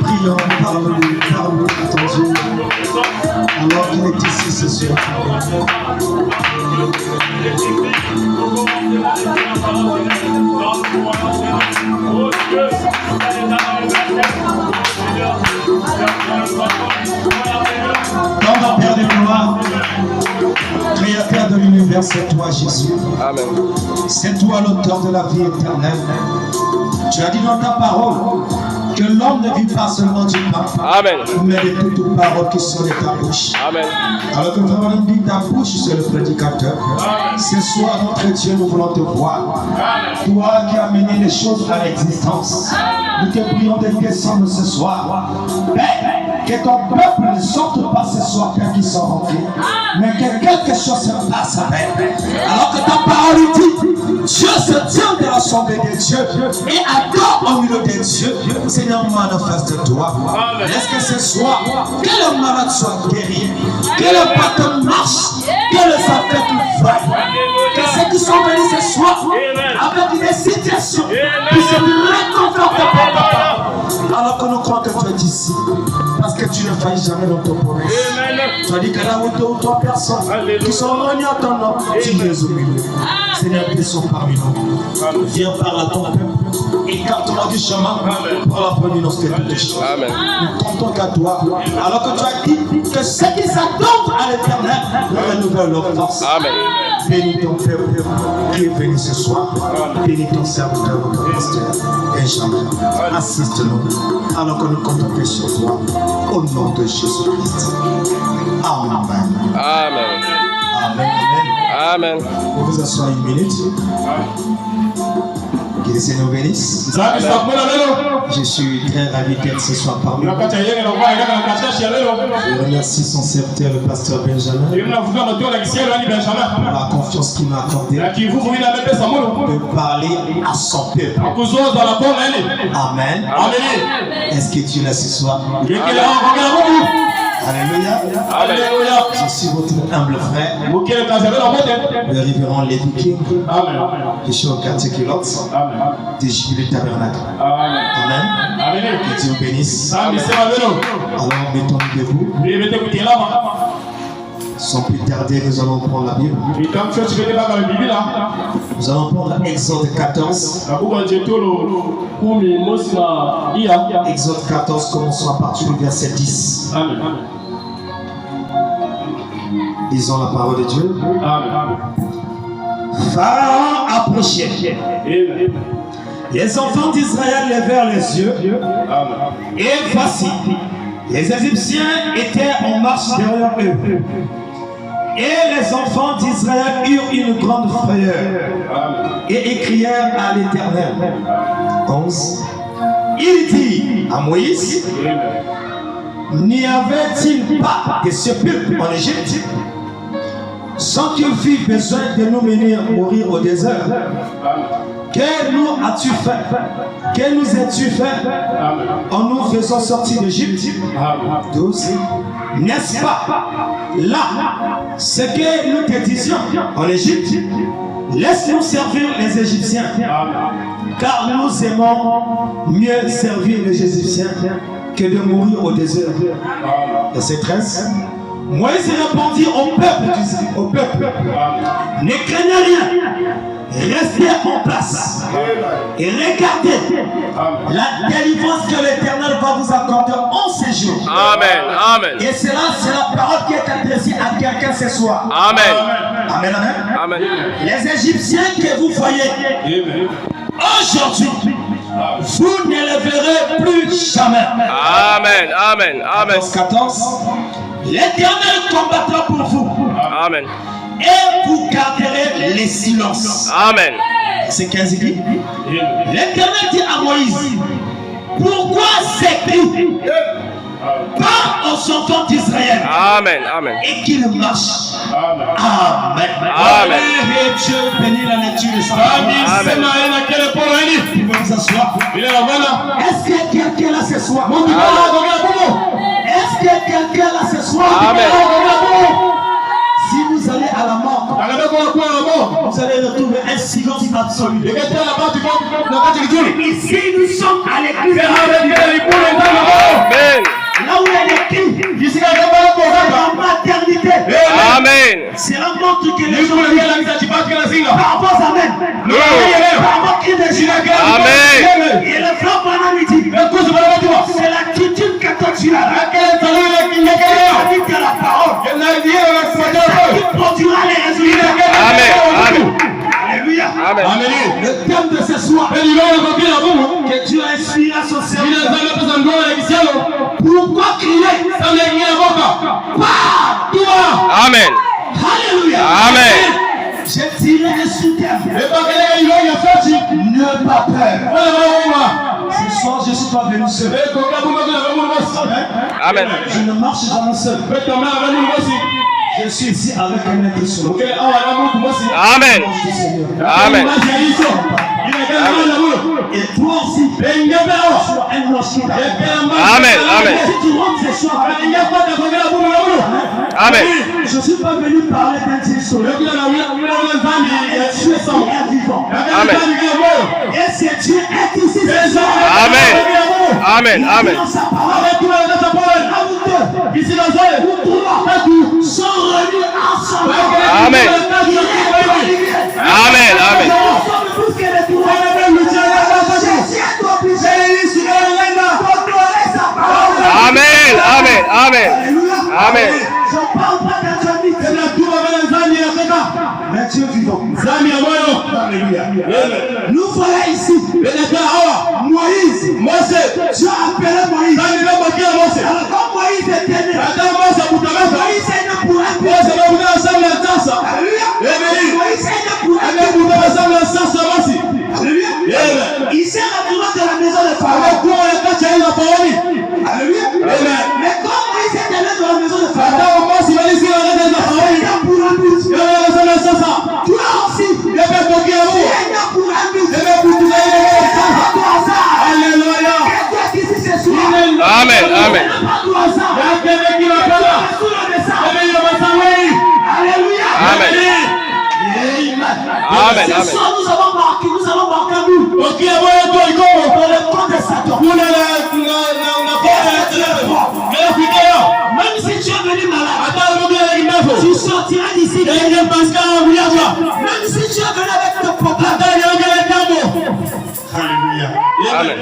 Prions, parle-lui à ton Dieu. Alors qu'il est ici ce soir. Notre Père de gloire, Créateur de l'univers, c'est toi Jésus. Amen. C'est toi l'auteur de la vie éternelle. Tu as dit dans ta parole que l'homme ne vit pas seulement du pain, Amen. mais de toutes paroles qui sont de ta bouche. Amen. Alors que vraiment nous dit ta bouche, c'est le prédicateur. Ce soir, notre Dieu, nous voulons te voir. Toi qui as mené les choses à l'existence. Nous te prions de descendre ce soir. Père, que ton peuple ne sorte pas ce soir, Père, qui sont remplis. Mais que quelque chose se passe, Père. Alors que ta parole dit, Dieu se tient de l'assemblée des dieux et adore au milieu des dieux. Seigneur, manifeste de toi. Laisse que ce soir, que le malade soit guéri, que le bâton marche, que les aveugles voient, que ceux qui sont venus ce soir avec des situations puissent être réconfortés par ta parole. Alors que nous croyons que tu es ici, parce que tu ne failles jamais dans ton promesse. Tu as dit que là où deux ou trois personnes qui sont réunies en ton nom, tu les au milieu. Seigneur, ils sont parmi nous. Viens par à ton peuple. Écarte-moi du chemin pour la première de toutes choses. Nous comptons qu'à toi. Alors que tu as dit que ceux qui s'attendent à l'éternel renouvellent leur force. Amen. Bénis ton peuple qui est venu ce soir. Bénis ton serviteur, notre pasteur Benjamin. Assiste-nous alors que nous comptons sur toi. Au nom de Jésus-Christ. Amen. Amen. Amen. Amen. Vous vous asseoir une minute. Que le Seigneur bénisse. Je suis très ravi d'être ce soir parmi vous. Je remercie son serviteur, le pasteur Benjamin, pour la confiance qu'il m'a accordée de parler à son peuple. Amen. Est-ce que tu es là ce soir? Alléluia. Alléluia. Je suis votre humble frère, le révérend Lady King. Je suis au quartier Culotte de Jubilé Tabernacle. Amen. Que Dieu bénisse. Alors mettons-nous debout. Sans plus tarder, nous allons prendre la Bible. Nous allons prendre Exode 14. Exode 14, commençons à partir du verset 10. Amen. Disons la parole de Dieu. Pharaon approchait. Les enfants d'Israël levèrent les yeux. Et voici, les Égyptiens étaient en marche derrière eux. Et les enfants d'Israël eurent une grande frayeur et écrièrent à l'Éternel. 11. Il dit à Moïse, n'y avait-il pas de sépulcre en Égypte sans qu'il fût besoin de nous mener mourir au désert? Que nous as-tu fait? Que nous as-tu fait en nous faisant sortir d'Égypte? 12. N'est-ce pas là ce que nous te disions en Égypte? Laisse-nous servir les Égyptiens, car nous aimons mieux servir les Égyptiens que de mourir au désert. Verset 13. Moïse répondit au peuple, ne craignez rien, restez en place et regardez la délivrance que l'Éternel va vous accorder en ces jours. Amen. Amen. Et cela, c'est la parole qui est adressée à quelqu'un ce soir. Amen. Amen, amen. Amen. Les Égyptiens que vous voyez aujourd'hui, vous ne les verrez plus jamais. Amen. Amen. Amen. 14. L'Éternel combattra pour vous. Amen. Et vous garderez les silences. Amen. C'est 15 dit. L'Éternel dit à Moïse, pourquoi ces cris? Parle aux enfants d'Israël. Amen. Amen. Et qu'ils marchent. Amen. Amen. Et Dieu bénit la lecture de sa parole. Amen. Vous pouvez vous asseoir. Est-ce que quelqu'un là ce soir? Est-ce que quelqu'un là ce soir? Amen. Si vous allez à la mort, vous allez retrouver un silence absolu. Ici nous sommes à l'église. montre que les gens par rapport à Amen. Par rapport à Amen. Et le frère Branham lui dit, c'est l'attitude que toi tu as. C'est la parole. Qui produira les résultats. Amen. Alléluia. Amen. Le thème de ce soir, que Dieu a inspiré à son serviteur. Pourquoi crier? Pas toi. Amen. Alléluia. Amen. Je dirais un sous-terme. Ne pas peur. Ce soir, je ne suis pas venu seul. Amen. Je ne marche jamais seul. Je suis ici avec un être seul. Amen. Amen. Et toi aussi, sois un ange. Amen. Amen. Si tu rentres ce soir, Amen. je ne suis pas venu parler d'un Dieu seul. Dieu est vivant. Amen. Et c'est Dieu est ici ce soir. Amen. Amen. Amen. Amen. Amen. Amen. Amen. Amen. Amen. Amen. Je parle pas d'Anthony. Mais Dieu vivant. Alléluia. Nous voilà ici. Moïse. Dieu a appelé Moïse. Alors quand Moïse était né, Moïse est né pour un but. Moïse est né pour un but. Il s'est retiré de la maison de Pharaon. Alléluia. Mais quand Moïse est allé dans la maison de Pharaon, il est né pour un but. Toi aussi, tu es né pour un but. Alléluia. Amen. Amen. Amen. Amen. Ce soir, nous allons marquer un but. Dans le camp de Satan. Même si tu es venu malade, tu sortiras d'ici. Même si tu es venu avec tes problèmes. Alléluia. Amen.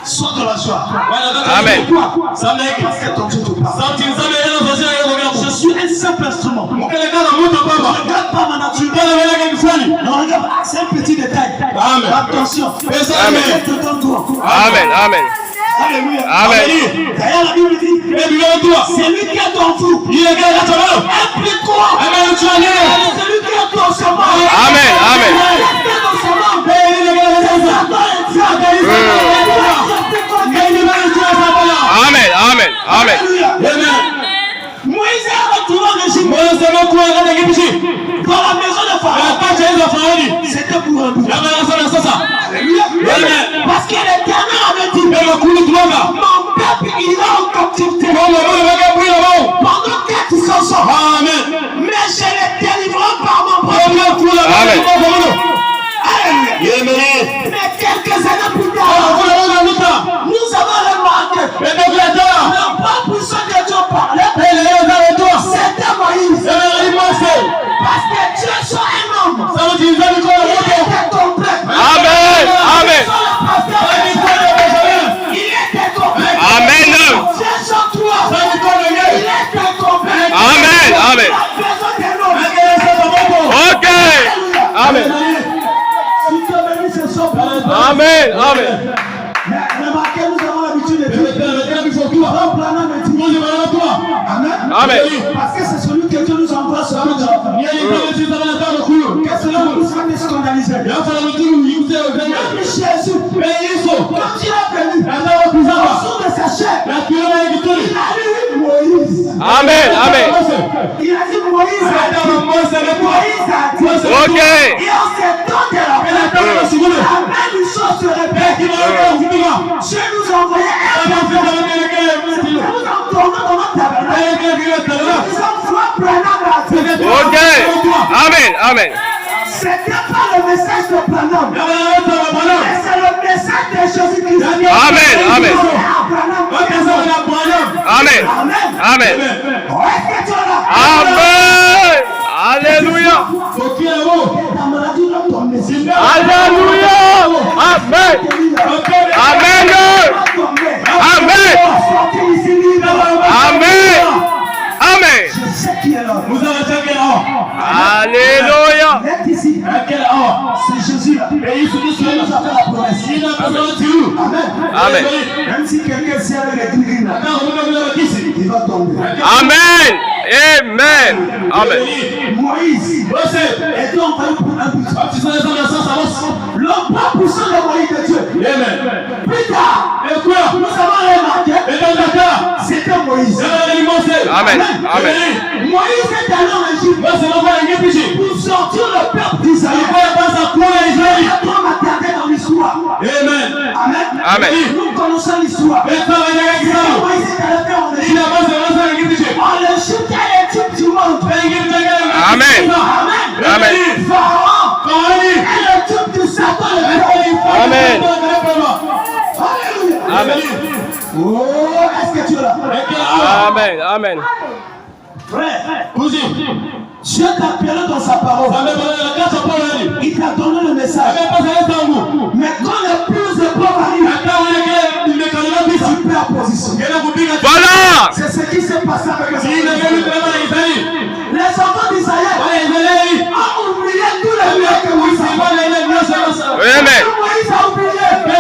Sois dans la joie. Amen. Je suis un simple instrument. Ne regarde pas ma nature. Ne regarde pas. C'est un petit détail. Attention. Amen. Amen. Amen. Alléluia. Amen. D'ailleurs, la Bible dit, c'est lui qui est en vous. Implique-toi. C'est lui qui est dans sa main. Amen. Amen. Amen. Amen. Amen. Moïse est retourné en Égypte. Dans la maison de Pharaon. C'était pour un but. Parce que l'Éternel avait dit, mon peuple ira en captivité pendant 400 ans. Mais je les délivrerai par mon propre. Amen. Mais quelques années plus tard, nous avons remarqué le propre puissant que Dieu parlait, c'était Moïse. Parce que Dieu soit un homme. Il était complet. Amen. Amen. Il était complet. Amen. Dieu soit toi. Il était complet. Amen. Amen. Ok. Amen. Amen. Amen. Remarquez, nous avons l'habitude de dire. Amen. Parce que c'est celui que Dieu nous envoie sur le job. Qu'est-ce que nous sommes scandalisés? Même Jésus, quand il a venu, au son de sa chair, il a dit Moïse. Amen. Amen. Il a dit Moïse a dit. Ok. Et en ces temps de la même chose se répète. Dieu nous a envoyé un prophète. Nous entendons dans notre tabernacle. Nous sommes foi prenant. Ok. Amen. Amen. C'était pas le message de Branham, mais c'est le message de Jésus-Christ. Amen. Amen. Amen. Amen. Est-ce que tu es là? Amen. Alléluia. ta maladie doit tomber. Alléluia. Amen. Amen. Amen. Amen. Amen. Je sais qui est là. Vous avez dit quel or? Alléluia. Ici. Quel or? C'est Jésus. Et il faut qu'il nous a fait la promesse. Il a besoin de nous. Amen. Amen. Même si quelqu'un sait avec les grillines, il va tomber. Amen. Amen. Amen. Moïse était envoyé pour un but. L'homme pas puissant de Moïse de Dieu. Amen. Plus tard, nous avons remarqué, c'était Moïse. Amen. Amen. Moïse est allé en Égypte pour sortir le peuple d'Israël. Il a trop m'attarder dans l'histoire. Amen. Amen. Nous connaissons l'histoire. Moïse est allé faire en Égypte. En Égypte, il y a l'étude du monde. Amen. Amen. Pharaon est l'étude de Satan. Amen. Alléluia. Amen. Oh, est-ce que tu es là? Amen. Amen. Frère, Dieu t'a appelé dans sa parole. Il t'a donné le message. Mais quand les plus de pauvres arrivent, tu perds position. Voilà. C'est ce qui s'est passé avec les enfants d'Israël. ont oublié tous les miens que Moïse a fait. Amen. Moïse a oublié. Il a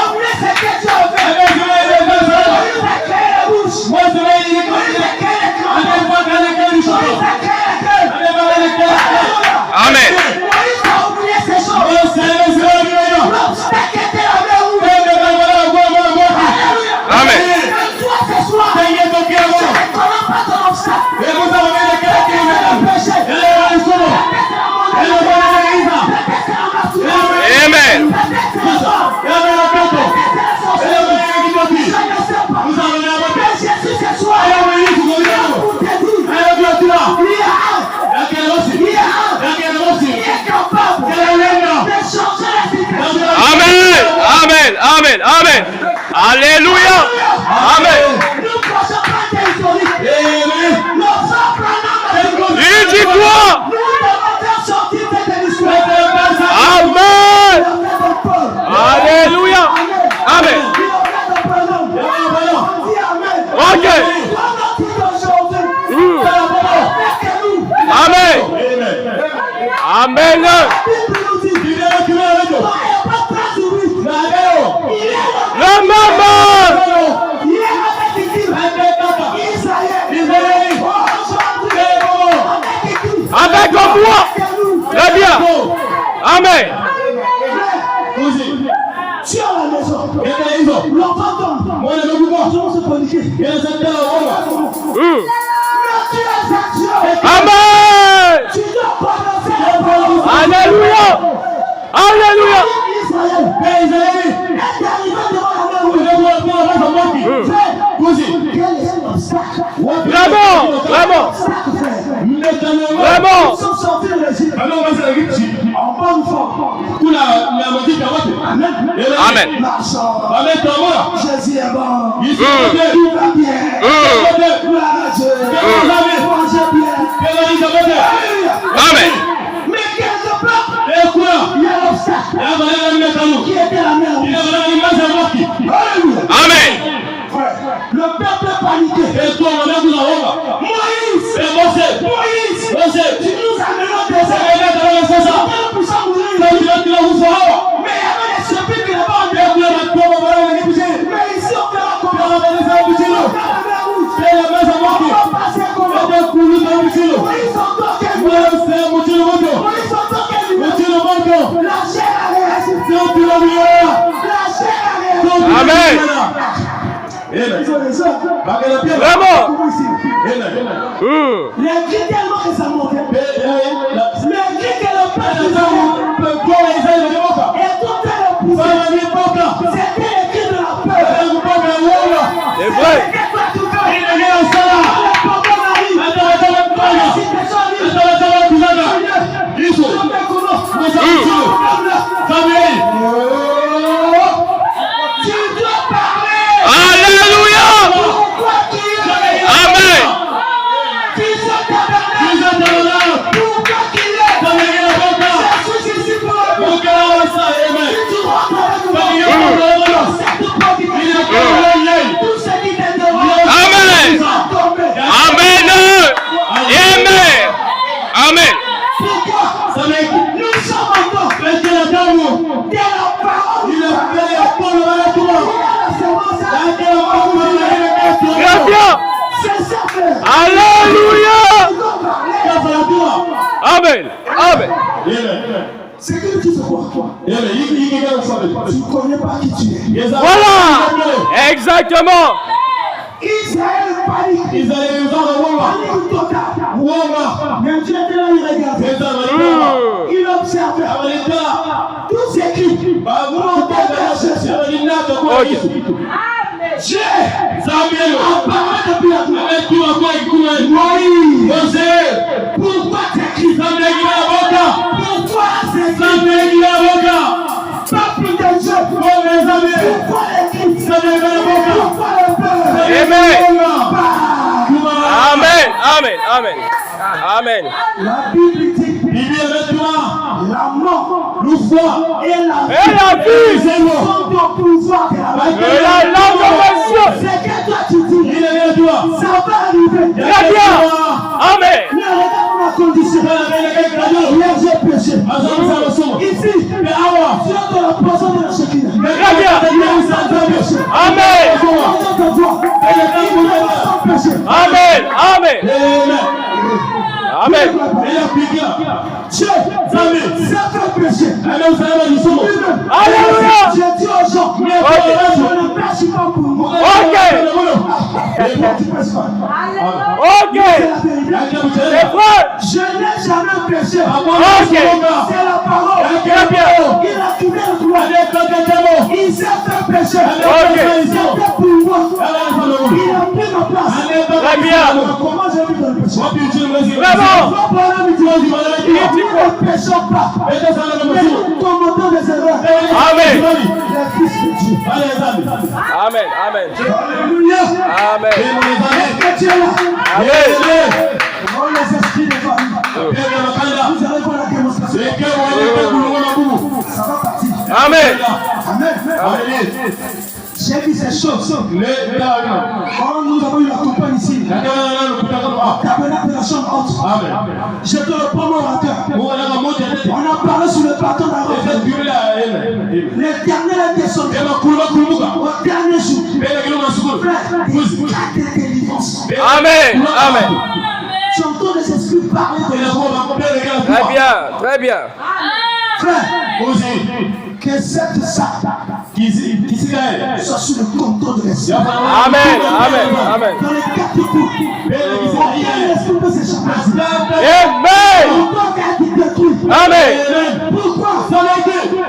oublié ce que Dieu a fait. Moïse a créé la bouche. Moïse a créé les crânes. Moïse a créé les cœurs. Amen. Moïse a oublié ces choses. L'obstacle était la mer rouge. Amen. Toi ce soir, je ne connais pas ton obstacle. Peut-être le péché. Peut-être la maladie. Amen. Peut-être la femme. Peut-être la sorcellerie. Je ne sais pas. Mais Jésus ce soir, pour te dire, il est capable de changer la situation. Amen. Amen. Amen. Amen. Alléluia. Amen. Nous ne pensons pas être historiques. Nos enfants, Il dit quoi? nous devons faire sortir cette histoire. Amen. Alléluia. Amen. Ok. Amen. Amen. Le maman. Avec moi. Très bien. Amen. Tu as la maison. L'enfant tombe. Tout le monde se panique. Mais tu es à Dieu. Amen. Tu dois prononcer. Alléluia. Alléluia. Israël est arrivé devant la mer rouge. Quel est l'obstacle? Vraiment. Vraiment. Vraiment. Ils sont sortis de l'Égypte en bonne forme. Amen. Marchant. Jésus est bon. Il va bien. Gloire à Dieu. Mangez bien. Amen. Mais quelque part, il y a l'obstacle qui était la mer rouge. Amen. Le peuple est paniqué. Moïse, tu nous amènes des ailes. Mais il y avait des surprises qui n'ont pas entendu. Mais ici, on fait la commande. On va passer comment? Moïse entend quel mot? Moïse entend quel mot? La chair a réagi. La chair a réagi. Amen. Vraiment. Les cris tellement que ça montait. Les cris que le peuple et tout est le pouvoir. C'était les cris de la peur. C'est vrai. Alléluia. Amen. Amen. Amen. C'est que tu sais quoi? Tu ne connais pas qui tu es. Voilà. Exactement. Israël panique. Panique totale. Mais Dieu était là, il regardait. Il observait. Tout s'écrit. Dieu apparaît depuis la gloire. Pourquoi t'écris? Pourquoi c'est peuple de Dieu? Pourquoi l'écrit? Pourquoi le peuple? Amen. Amen. Amen. Amen. Amen. La Bible dit la mort, le foie et la vie sont au pouvoir de la c'est que toi tu dis, ça va arriver. Très bien. Amen. Mais regarde ma condition. Hier j'ai péché. Ici, Dieu de la poisson de la Shekinah. Très bien. Amen. Amen. Amen. Amen. Dieu, c'est un péché. Alléluia. J'ai dit aux gens, je ne pêche pas pour moi. Ok. Ok. C'est vrai. Je n'ai jamais péché. Ok. C'est la parole. Très bien. Il a quitté le droit. Il s'est fait péché. Ok. C'était pour moi. Il a pris ma place. Très bien. Comment j'ai vu dans le péché? Vraiment. Il ne péchons pas. Mais nous commettons des erreurs. Amen. Les fils de Dieu. Amen. Amen. Alléluia. Amen. Est-ce que tu es là? Amen. Comment les esprits de famille? Vous allez voir la démonstration. Ça va partir. Amen. Amen. J'ai vu ces choses. Quand nous avons eu la campagne ici, tabernacle de la chambre haute. J'étais le premier orateur. On a parlé sur le plateau d'Aaron. L'éternel a descendu au dernier jour. Frère, des délivrances. Amen. Amen. J'entends les esprits parler de Très bien. Très bien. Frère, que cette salle soit sous le contrôle de l'esprit. Amen. Amen. Amen. Dans les quatre coups, l'esprit peut s'échapper. Amen. Pourquoi il détruit? Amen. Pourquoi?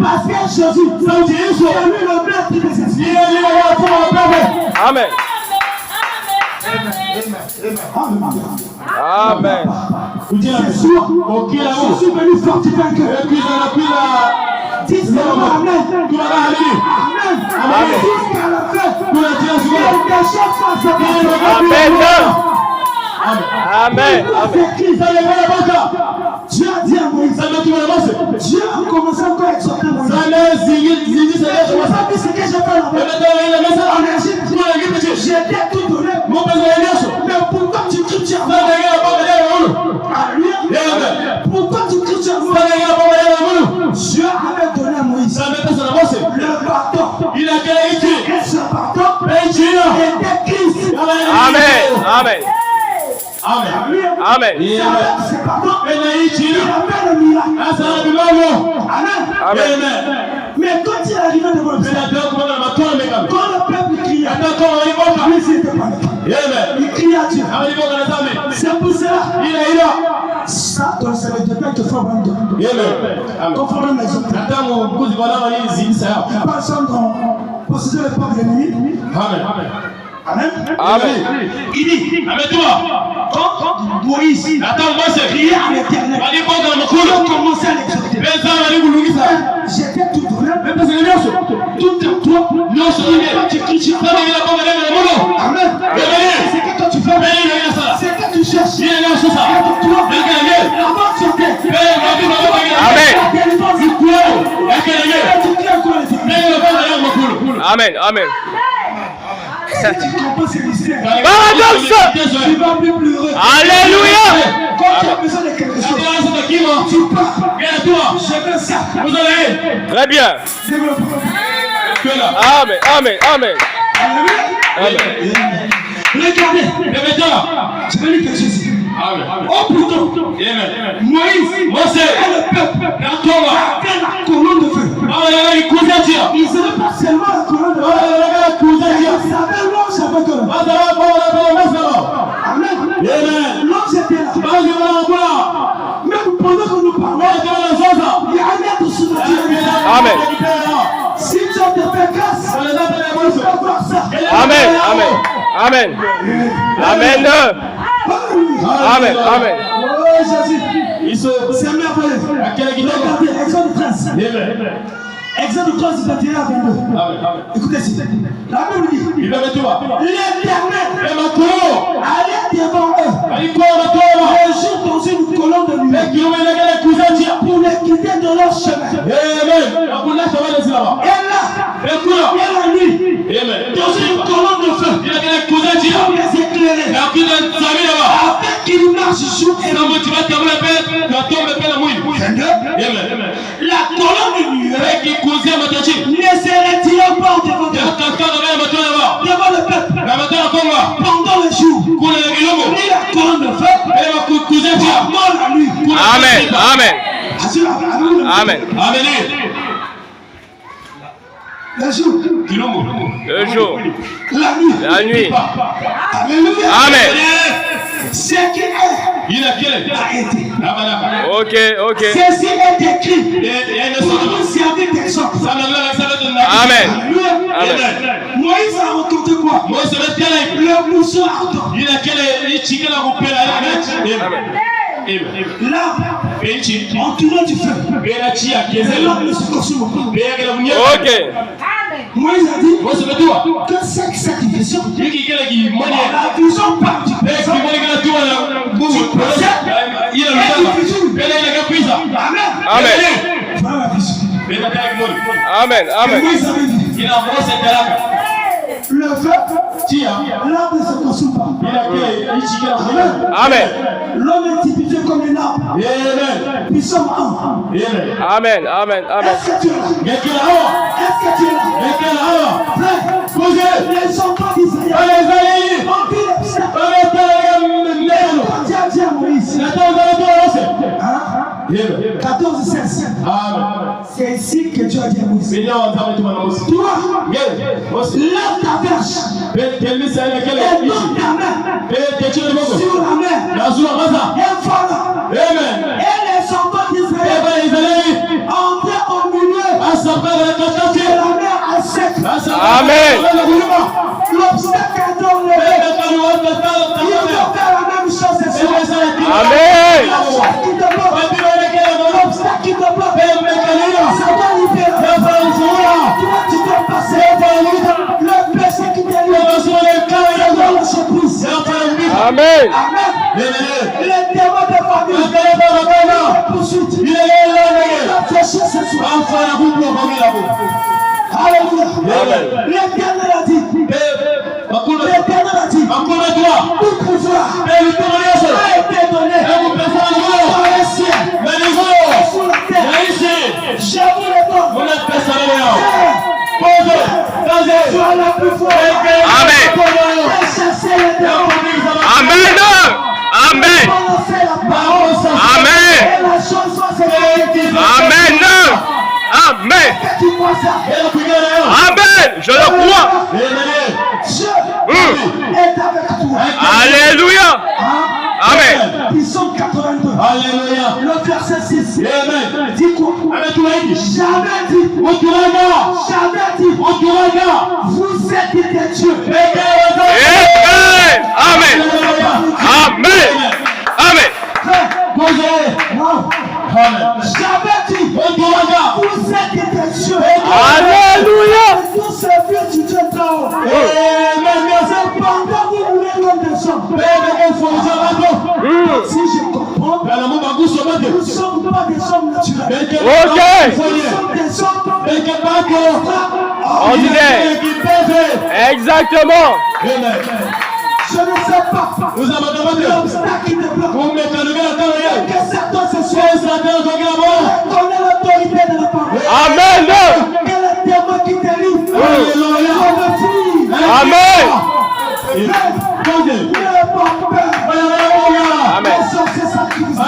Parce que Jésus, c'est lui le maître des esprits. Amen. Amen. C'est sûr. Je suis venu fortifier un cœur. Dis seulement Amen. Amen. Jusqu'à la fin. Quelque chose va se Amen. Amen. Dieu a dit à Moïse. Dieu a commencé encore à exhorter Moïse. C'est ce que j'ai fait là-bas. En Égypte, j'ai tout donné. Mais pourquoi tu cries à moi? Pourquoi tu cries à moi? Dieu avait donné à Moïse le bâton. Et ce bâton était Christ. Amen. Amen. Amen. Il a fait le miracle. Amen. Mais quand il est arrivé devant le peuple, quand le peuple criait, lui c'était pas il criait à Dieu. C'est pour cela. Ça, ça veut dire que faut vendre. Conformément les autres. Personne dans posséder le peuple ennemi. Amen. Amen. Il dit, quand Moïse criait à l'éternel, il a commencé à l'exhorter. J'étais tout donné. Tout en toi. Tu cries. Amen. C'est que toi tu fais. C'est que tu cherches. Et pour toi, la mort sur terre. Amen. Amen. Amen. Amen. Si tu comprends ces mystères, Paradoxe. tu vas plus pleurer. Alléluia. Quand tu as besoin de quelque chose, tu pars. Je veux ça. Très bien. Amen. Amen. Amen. Alléluia. Amen. Regardez. Je vais lire quelque chose. Oh plutôt, Moïse et le peuple avaient la colonne de feu. Ils n'avaient pas seulement la colonne de feu, ils avaient l'ange avec eux. Amen. L'ange était là. Même pendant que nous parlons, il y a un être sous notre Dieu. Amen. Si Dieu te fait grâce, tu vas voir ça. Amen. Amen. Amen. Amen. Amen. Amen. Oh Jésus. C'est merveilleux. Regardez, Exode 13. Exode 13, 21 à 22. Écoutez, s'il vous plaît. La Bible dit l'Éternel allait devant eux un jour dans une colonne de nuée pour les quitter de leur chemin. Et la nuit, dans une colonne de feu pour les éclairer, afin qu'ils marchent jour et nuit. La colonne de nuée ne serait-il pas devant le peuple pendant le jour, ni la colonne de feu pendant la nuit. Amen. Amen. Amen. Le jour, Le jour, la nuit. Alléluia. Amen. Ce qui est a été. Ok. Ceci est écrit pour nous servir d'exemple. Amen. Alléluia. Moïse a rencontré quoi? Le mousson ardent. L'arbre entouré du feu. Et l'arbre ne se consume pas. Ok. Moïse a dit que cette sacrification, la vision part du présent, Amen. voilà la vision. Amen. Amen. Moïse avait dit le feu, l'arbre ne se consume pas. Amen. L'homme est typifié comme un arbre. Psaume 1. Amen. Amen. Amen. Est-ce que tu es là? Est-ce que tu es là? Frère, les enfants d'Israël ont vu l'obstacle. Quand Dieu a Moïse, 14, 16. C'est ici que Dieu a dit à Moïse. Toi, lève ta verge et donne ta main sur la mer. Et voilà. Et les enfants d'Israël entraient au milieu de la mer à sec. Amen. L'obstacle est enlevé. Il faut faire la même chose ce soir. Amen. L'obstacle qui te bloque, ça doit libérer. Toi, tu dois passer le péché qui te libère. Ça doit lâcher prise. Amen. Amen. Les démons de famille, les poursuites, la fléchir ce soir. Alléluia. L'Éternel a dit. L'Éternel a dit. Tout pouvoir a été donné dans les cieux et sur la terre. Je vous le donne. Tu as la plus forte. Amen. Chasser les démons. Amen. Amen. Prononcer la parole. Amen. Et la chose soit sécurité. Amen. Amen. Tu crois ça? Amen. Je le crois. Dieu est avec toi. Alléluia. Amen. Psaume 82. Alléluia. Le verset 6. Amen. Dis quoi? Jamais dit. Vous êtes des dieux. Amen. Amen. Amen. Amen. Jamais dit. Vous êtes des dieux. Alléluia. Vous servez du Dieu d'en haut. Cependant, vous voulez l'homme des hommes. Si je comprends, nous ne sommes pas des hommes naturels. Ok. Nous sommes des hommes Ordinaire. Exactement. Je ne sais pas l'obstacle qui te bloque. Que certains se soient donné l'autorité de la parole. Amen. Que le démon qui te livre, on me fuit. Amen. Ne pas peur. Amen. Exaucez ça qui vous êtes.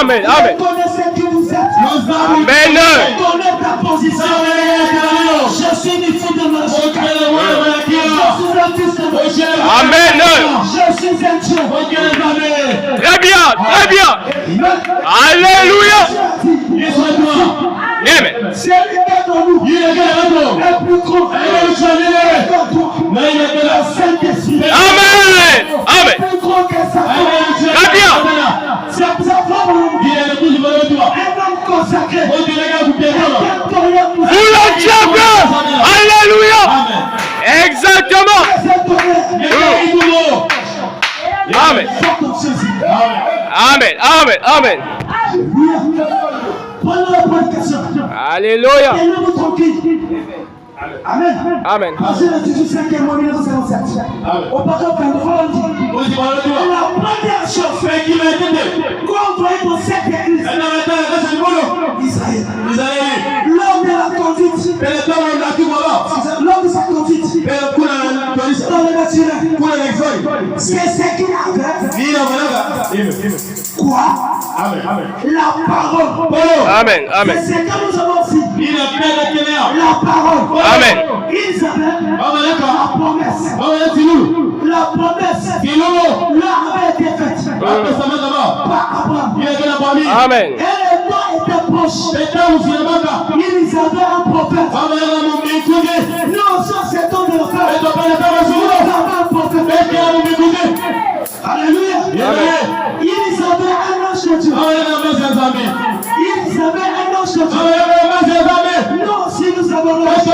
Amen. Amen. Reconnaissez qui vous êtes. Amen. Reconnais ta position. Je suis une fille de ma vie. Je suis un fils de ma vie. Amen. Je suis un Dieu. Très bien. Très bien. Alléluia. Amen. C'est lui qui est dans nous. Le plus grand. Le Saint-Esprit. Amen. Amen. Le plus grand que ça. Très bien. C'est ça. Un homme consacré. Vous le champion. Alléluia. Exactement. Amen. Amen. Amen. Amen. Prenons la prédication. Alléluia. Tenez-vous tranquille. Amen. Amen. Passer le 18 mois 1957. Au paragraphe 23, on dit la première chose quand on va être dans cette église Israël, lors de la conduite, lors de sa conduite dans le naturel, c'est ce qu'il avait. Quoi? La parole. Amen. Amen. C'est ce que nous avons aussi. La parole. Amen. Ils avaient la promesse. La promesse leur avait été faite par Abraham. Amen. Et le temps était proche. Ils avaient un prophète. Nous aussi, c'est temps de le faire. Nous avons un prophète. Alléluia. Ils avaient un ange de Dieu. Ils avaient un ange de Dieu. Nous aussi, nous avons l'ange.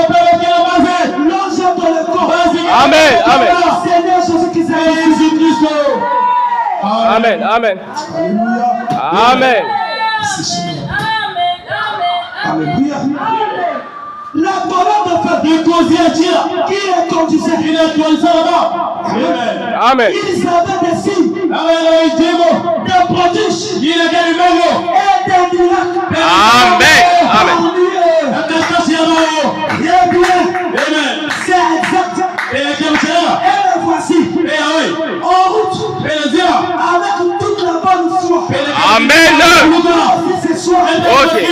L'ange dans le corps. Amen. Amen. Seigneur Jésus-Christ. Amen. Amen. Amen. Alléluia. La colonne de feu qui les conduisait. Amen. Ils avaient des signes, des prodiges et des miracles. Amen. Amen. Bien, bien. C'est exact. Et le voici. En route. Avec toute la bonne foi. Amen. Ce soir. Ok. Je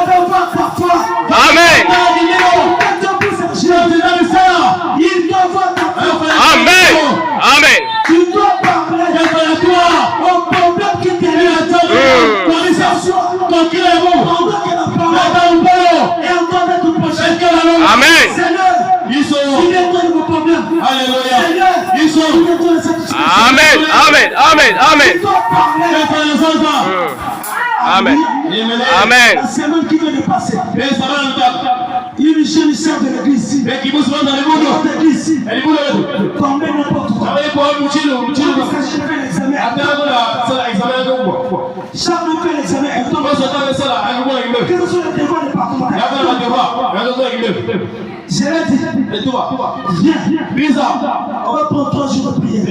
vais voir ta foi. Amen. Il doit voir ta foi. Amen. Amen. Tu dois parler au problème qui t'est pendant que la parole est encore d'être prochaine. Amen. Seigneur, il est dans vos problèmes. Seigneur, il est dans cette situation. Amen. Amen. Amen. Amen. Tu dois parler. Amen. Amen. La semaine qui vient de passer, une jeune sœur de l'église ici, tombée n'importe quoi. Parce que j'ai fait l'examen. Chaque fois que l'examen est tombé, quels sont les devoirs départementaux? Je l'ai dit, viens, on va prendre 3 jours de prière.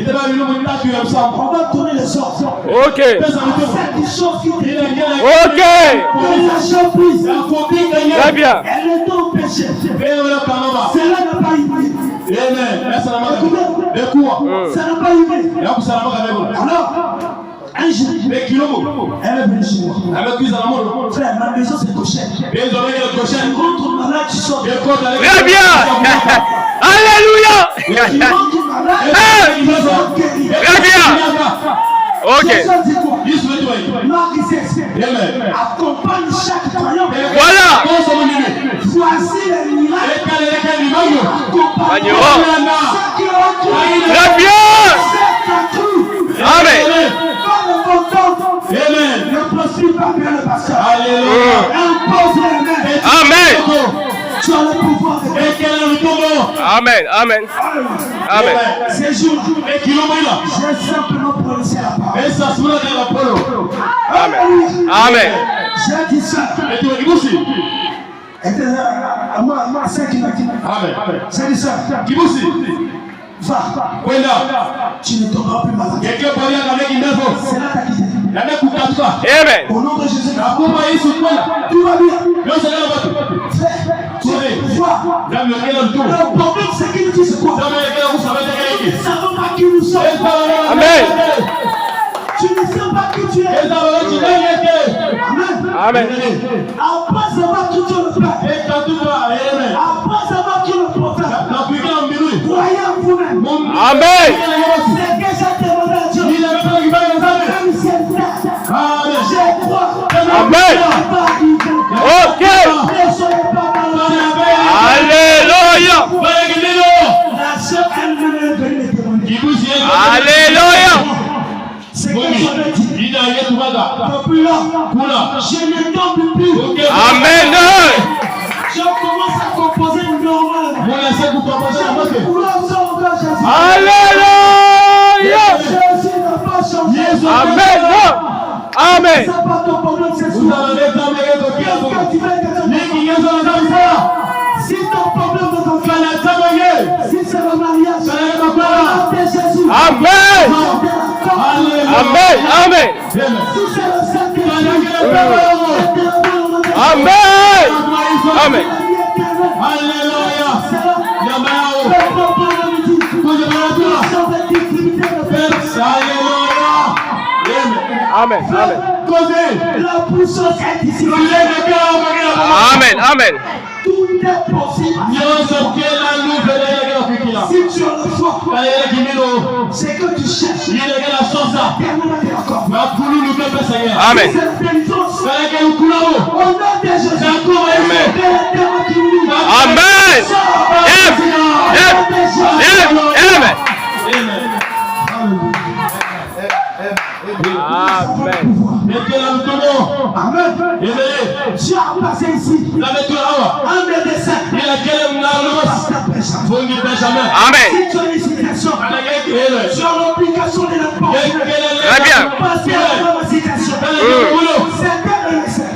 On va tourner les ordres. Ok. Cette chose qui t'est Ok. Très bien. elle est dans le péché. Cela n'a pas humilié. Ça n'a pas humilié. Alors, un jour, elle est venue chez moi. Frère, ma maison c'est cochère. Tu rentres malade, tu sors. Très bien. Alléluia. Tu rentres malade, tu sors guéri. Très bien. Ok. Marc 16. Accompagne chaque croyant. Voilà. Voici les miracles. Agneau. Ceux qui ont cru. Très bien. Ceux qui ont cru. Amen. Ne poursuis pas bien le pasteur. Impose les mains. Amen. Tu as le pouvoir de Dieu. Amen. Amen. Amen. Ces jours, j'ai simplement prononcé la parole. Amen. Amen. J'ai dit ça. Et moi, c'est qui m'a dit. J'ai dit ça. Va. Tu ne tomberas plus malade. C'est là ta quitté. Amen. Au nom de Jésus, tout va bien. Frère, vois. Le problème, c'est qu'il dit c'est quoi? Nous ne savons pas qui nous sommes. Amen. Amen. Après avoir quitté le Père, après avoir quitté le prophète, croyez en vous-même. Amen. C'est que j'ai demandé à Dieu. Même si elle fait, je crois. Amen. Ok. Ne soyez pas malheureux. Alléluia. La sœur elle-même est venue me demander. Alléluia. C'est que j'avais dit. Depuis là, je ne tombe plus. Amen. Je commence à composer normalement. Alléluia. Jésus n'a pas changé. Amen. Amen. C'est pas ton problème, c'est souvent. Qu'est-ce que tu veux que si ton problème de ton frère, si c'est le mariage, Jésus. Amen. Amen. Amen. Si c'est le Saint-Esprit, Amen. Amen. Alléluia. Amen. Amen. La puissance est ici. Amen. Amen. Tout est possible. Si tu as le foi, c'est que tu cherches. Amen. C'est la délivrance. Au nom de Jésus. Amen. Amen. Amen. Amen. Dieu a passé ici. Un médecin. Amen. Si tu as une citation, sur l'obligation de la porte. Très bien. Parce que la citation. C'est un médecin.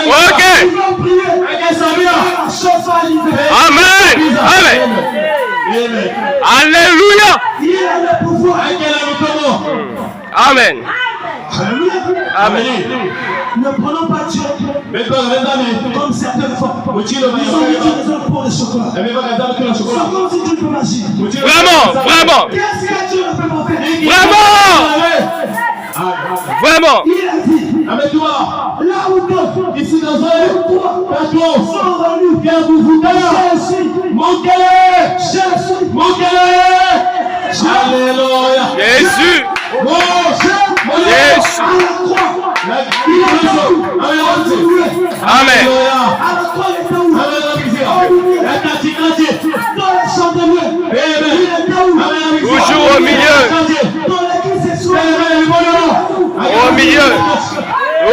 Ok. Ils vont prier. La chose va arriver. Amen. Amen. Alléluia. Il a le pouvoir. Amen. Alléluia. Amen. Ne prenons pas Dieu comme certaines fois. Ils ont utilisé pour le chocolat. C'est comme si Dieu peut agir. Vraiment. Vraiment. Qu'est-ce que Dieu ne peut pas faire? Vraiment. Vraiment. Il a dit, là où deux, Ici dans un sont venus, Jésus, Alléluia. Jésus. Jésus. Amen. Toujours au milieu. Au milieu.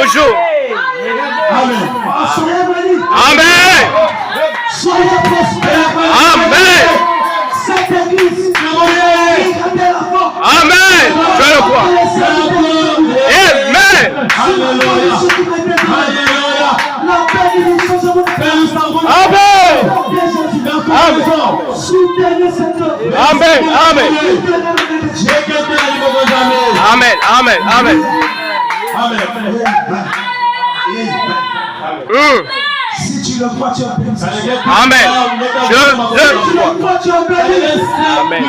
Toujours. Amen. Amen. Amen. Cette église, Amen. Je le crois. Amen. Amen. Amen. Amen. Amen. Amen. Amen. Si tu le crois, tu as béni. Amen. Je le crois. Tu as béni. Amen.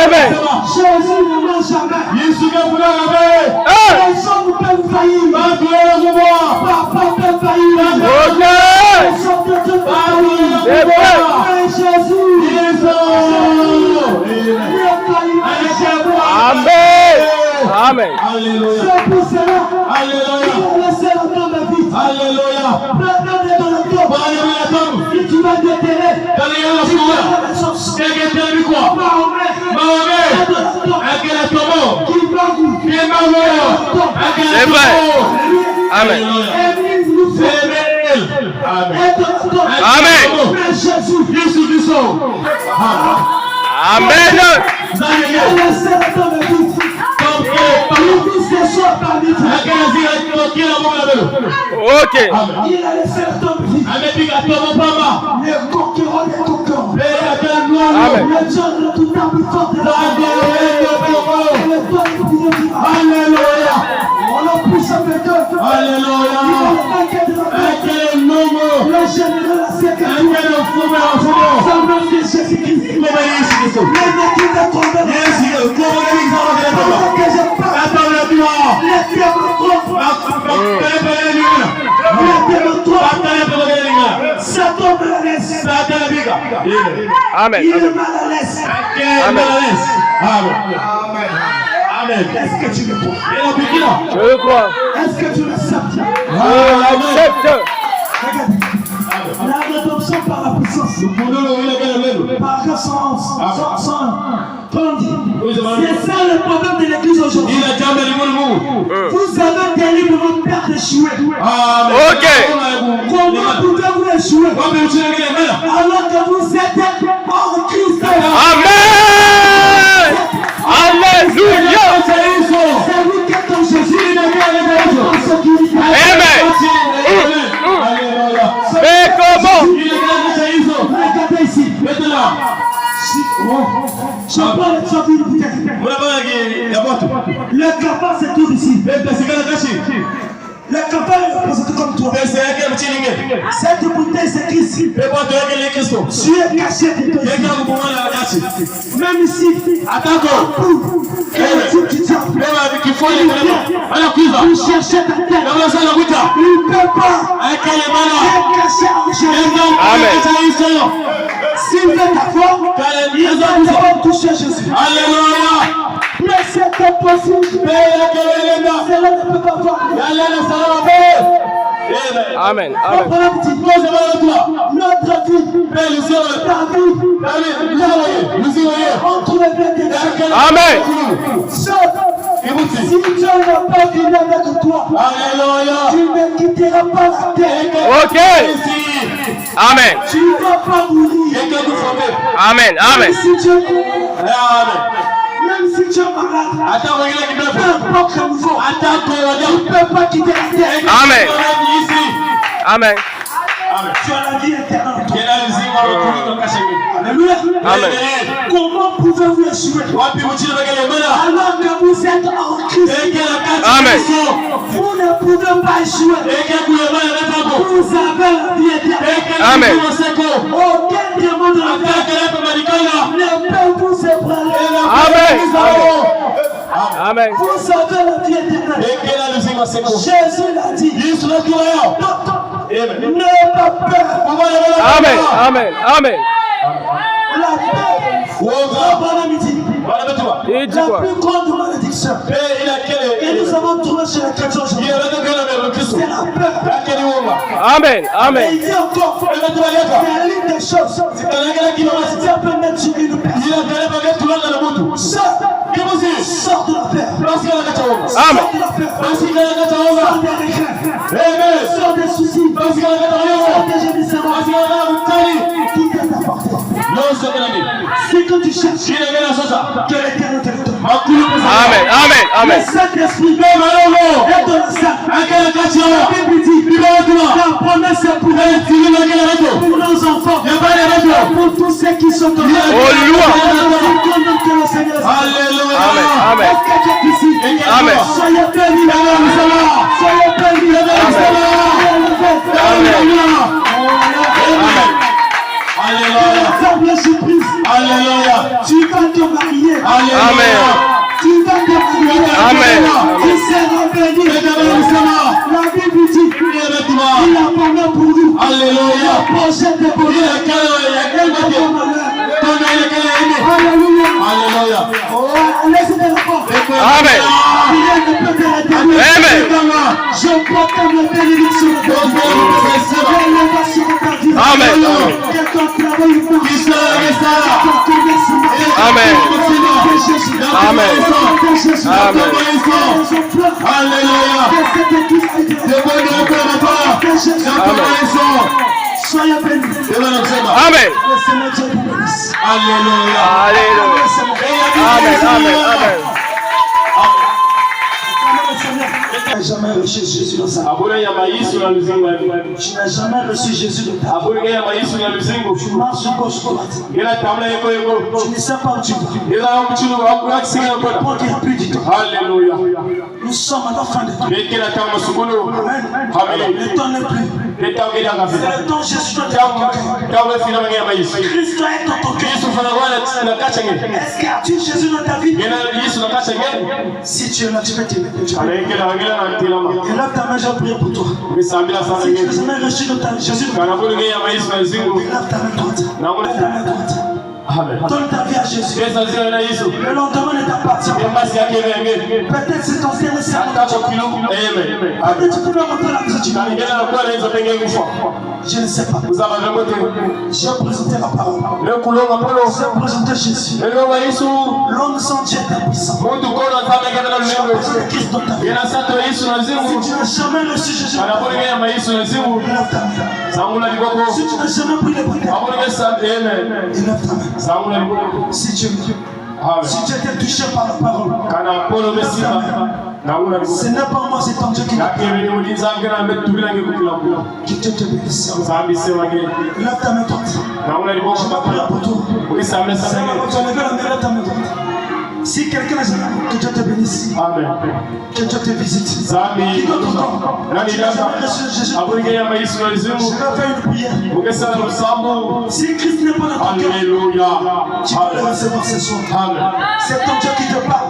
Amen. Jésus ne ment jamais. Les hommes peuvent faillir. Papa peut faillir. Ok. Les hommes peuvent faillir. C'est vrai. Mais Jésus, Amen. Amen. c'est pour cela qu'il a laissé la tombe vide. Maintenant, dans la tombe, si tu vas déterrer, tu vas la chance. C'est vrai. Amen. Amen. Amen. Ok. Il a laissé la tombe vide. Les conquérants des conquérants. Amen. Le Dieu redoutable fort de la Alléluia. on l'a poussé avec eux. Alléluia. Le général a sécurité. de Jésus-Christ. Les équipes de combat. Que je parle. Les diables Amen. Il est mal à l'aise. Amen. Amen. Amen. Est-ce que tu le crois? Je le crois. Est-ce que tu l'acceptes? J'accepte. Regarde. La rédemption par la puissance. Paragraphe 111. 101. C'est ça le problème de l'église aujourd'hui. Vous avez derrière votre père d'échouer. Ok. Comment pouvez-vous échouer alors que vous êtes hors Christ? Amen. Alléluia. C'est vous qui êtes en Jésus. Amen. Mais comment? Regardez ici. Je parle de ça d'une bouteille. Le capard c'est tout ici. Le capard est représenté comme toi. Cette bouteille c'est Christ. Tu es caché de toi. Même ici. Vous cherchez ta tête. Il ne peut pas. Il est caché en Jésus. Amen. Si vous êtes d'accord, il va devoir toucher Jésus. Alléluia. Mais c'est impossible. Cela ne peut pas voir. Amen. Notre vie, ta vie, entre les mains de Dieu. Amen. Si Dieu n'a pas fini avec toi, tu ne quitteras pas la terre. Ok. Amen. Tu ne vas pas mourir. Amen. Amen. Si Dieu même si tu es malade, peu importe le niveau, tu ne peux pas quitter la terre. Amen. Amen. Tu as la vie éternelle. Alléluia. Amen. Comment pouvez-vous échouer alors que vous êtes en Christ? Amen. Vous ne pouvez pas échouer. Vous avez la vie éternelle. Amen. Aucun démon de la terre ne peut vous ébranler. Amen. Amen. Vous avez la vie éternelle. Jésus l'a dit. N'aie pas peur. Amen. Amen. Amen. La paix. Bon midi. Il dit La quoi? plus grande malédiction. Et nous avons trouvé chez les chrétiens aujourd'hui. C'est la peur. Amen. Et Amen. il dit encore, c'est l'une des choses qui peut mettre sur une personne. Sors de la peur. Amen. Sors de la peur. Sors des regrets. Sors des soucis. Sors des gémissements. Tout est apporté. C'est que tu cherches que l'éternel te le donne. Amen. Amen. Amen. Le Saint-Esprit est dans la salle. La Bible dit la promesse est pour nos enfants, pour tous ceux qui sont en Alléluia. que le Seigneur. Amen. Amen. Est-ce que tu es ici? Amen. Soyez bénis. Soyez bénis. Amen. Surprise. Tu vas te marier. Amen. Tu vas te marier. Amen. Tu seras béni. La Bible dit il a parlé pour nous. Le projet de bonheur. Alléluia. Laissez-les répondre. Amen. Rien ne peut te déterminer. Amen. Je proclame la bénédiction de Dieu. L'élévation de ta vie. Amen. Que ton travail marche. Ton commerce marche. Amen. Que Jésus. Amen. Que Jésus. Amen. Que son plan. Que cette église. Que Jésus. Soyez bénis. Amen. Le Seigneur Dieu vous bénisse. Alléluia. Amen. Amen. Amen. Tu n'as jamais reçu Jésus dans sa vie. Tu n'as jamais reçu Jésus dans ta vie. Tu marches gauche droite. Tu ne sais pas où tu vas. Pour qu'il n'y a plus du temps. Alléluia. Nous sommes à la fin de temps. Amen. Le temps n'est plus. C'est le temps Jésus doit être dans ton cœur. Christ doit être dans ton cœur. Est-ce qu'il y a Jésus dans ta vie? Si tu es là, tu peux t'aimer. Et là, ta main, j'ai prié pour toi. Si tu veux jamais reçu dans ta Jésus, lève ta main droite. Lève ta main droite. Donne ta vie à Jésus. Le lendemain ne t'appartient pas. Peut-être c'est ton dernier serment. Peut-être tu peux me montrer la vie. Je ne sais pas. J'ai présenté la parole. J'ai présenté Jésus. L'homme sans Dieu est puissant. J'ai présenté Christ dans ta vie. Si tu n'as jamais reçu Jésus, lève ta main. Si tu n'as jamais pris le baptême, lève ta main. Si tu étais touché par la parole, ce n'est pas moi, c'est ton Dieu qui t'a fait. Que Dieu te bénisse. Lève ta main droite. Je vais prier pour toi. Seigneur, tu as levé la main, lève ta main droite. Si quelqu'un est là, que Dieu te bénisse. Amen. Que Dieu te visite. Qui d'autre encore? Tu n'as jamais reçu Jésus. Je vais faire une prière. Si Christ n'est pas dans ton cœur, tu peux le recevoir ce soir. C'est ton Dieu qui te parle.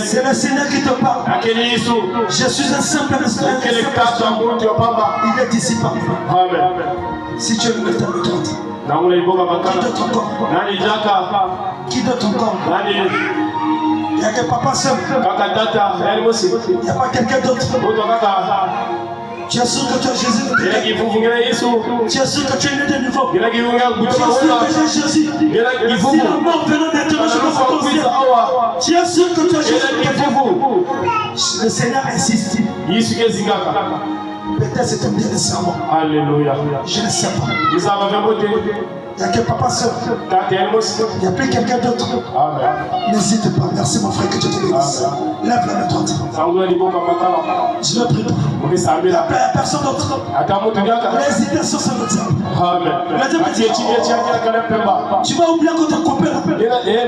C'est le Seigneur qui te parle. Je suis un simple instrument. Il est ici parmi nous. Si tu veux ta main droite. Qui d'autre encore? Qui d'autre encore? Il n'y a que papa seul. Il n'y a pas quelqu'un d'autre. Tu es sûr que tu as Jésus de Dieu. Tu es sûr que tu es né de nouveau. Tu es sûr que j'ai Jésus. Si la mort venant d'être, je me sens conscient. Tu es sûr que tu as Jésus de Dieu. Le Seigneur insiste. Peut-être c'est un dernier serment. Alléluia. Je ne sais pas. Il n'y a que papa seul. Il n'y a plus quelqu'un d'autre. N'hésite pas. Merci mon frère, que Dieu te bénisse. Lève la main droite. Je le prie pour vous. Il n'y a personne d'autre. L'hésitation, c'est notre diable. Tu vas oublier quand ton copain.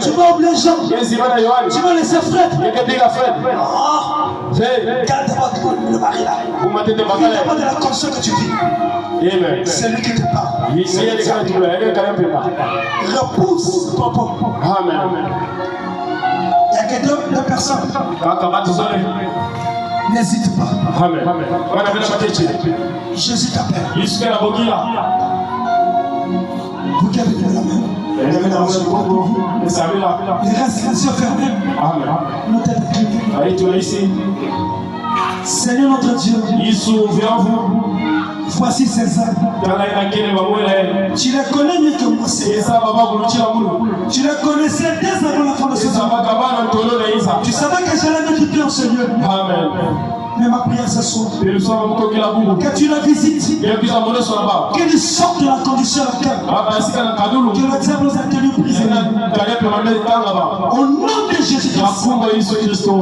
Tu vas oublier Jean. Tu vas laisser Fred. Garde-moi le mari là. Garde-moi de la conscience que tu vis. C'est lui qui te parle. Repousse ton papa. Amen. Il n'y a que deux personnes. N'hésite pas. Amen. Jésus t'appelle. Vous qui avez levé la main. Il reste les yeux fermés. Nos têtes inclinées. Seigneur notre Dieu, voici ces âmes. Tu les connais mieux que moi, Seigneur. Tu les connaissais dès avant la fin de ce temps. Tu savais que j'allais mettre du pied en ce lieu. Amen. Mais ma prière ce soir, que tu la visites, qu'il sorte de la condition à laquelle que le diable nous a tenus prisonniers. Au nom de Jésus-Christ,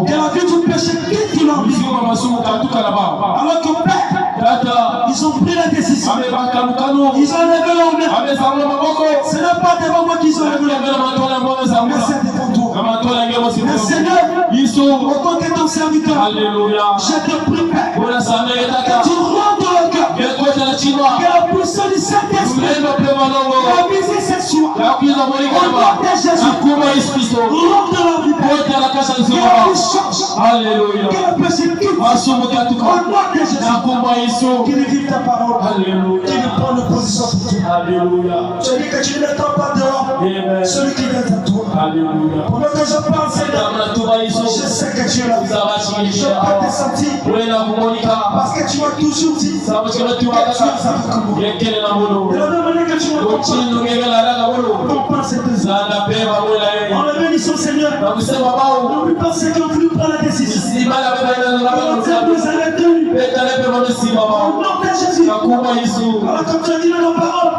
que la vie du péché quitte leur vie. Alors que Père, ils ont pris la décision. Ils ont levé leur main. Ce n'est pas devant moi qu'ils ont levé leur main, mais c'est devant toi. Mais Seigneur, en tant que ton serviteur, je te prie, Père, que tu rentres dans le cœur, que la puissance du Saint-Esprit, la visite cette soir, au nom de Jésus, rentre dans la vie, Père, que la vie change, que le péché quitte, au nom de Jésus, qu'il vive ta parole, qu'il prenne une position pour toi. Tu dis que tu ne t'attends pas dehors, celui qui vient à toi. Pendant que je parle, Seigneur, je sais que tu es là. Je peux te sentir. Parce que tu m'as toujours dit que tu es avec moi. De la même manière que tu m'as compris ces deux ans. En le bénissant, Seigneur, n'oublie pas ceux qui ont voulu prendre la décision. Le diable nous a retenus. Au nom de Jésus. Alors comme tu as dit dans la parole,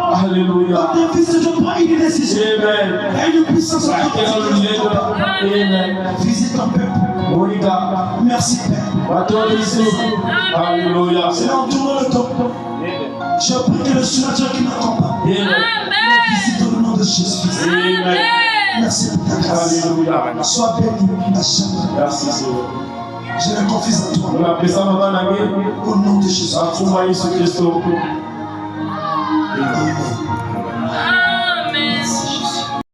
quand tes fils je prends une décision. Et une puissance en visite ton peuple. Merci Père. C'est en tournant le temps. Je prie que le surnaturel qui m'accompagne visite au nom de Jésus-Christ. Merci pour ta grâce. Sois béni à jamais. Merci Seigneur. Je le confie à toi. Amen. Au nom de Jésus. Amen. Amen.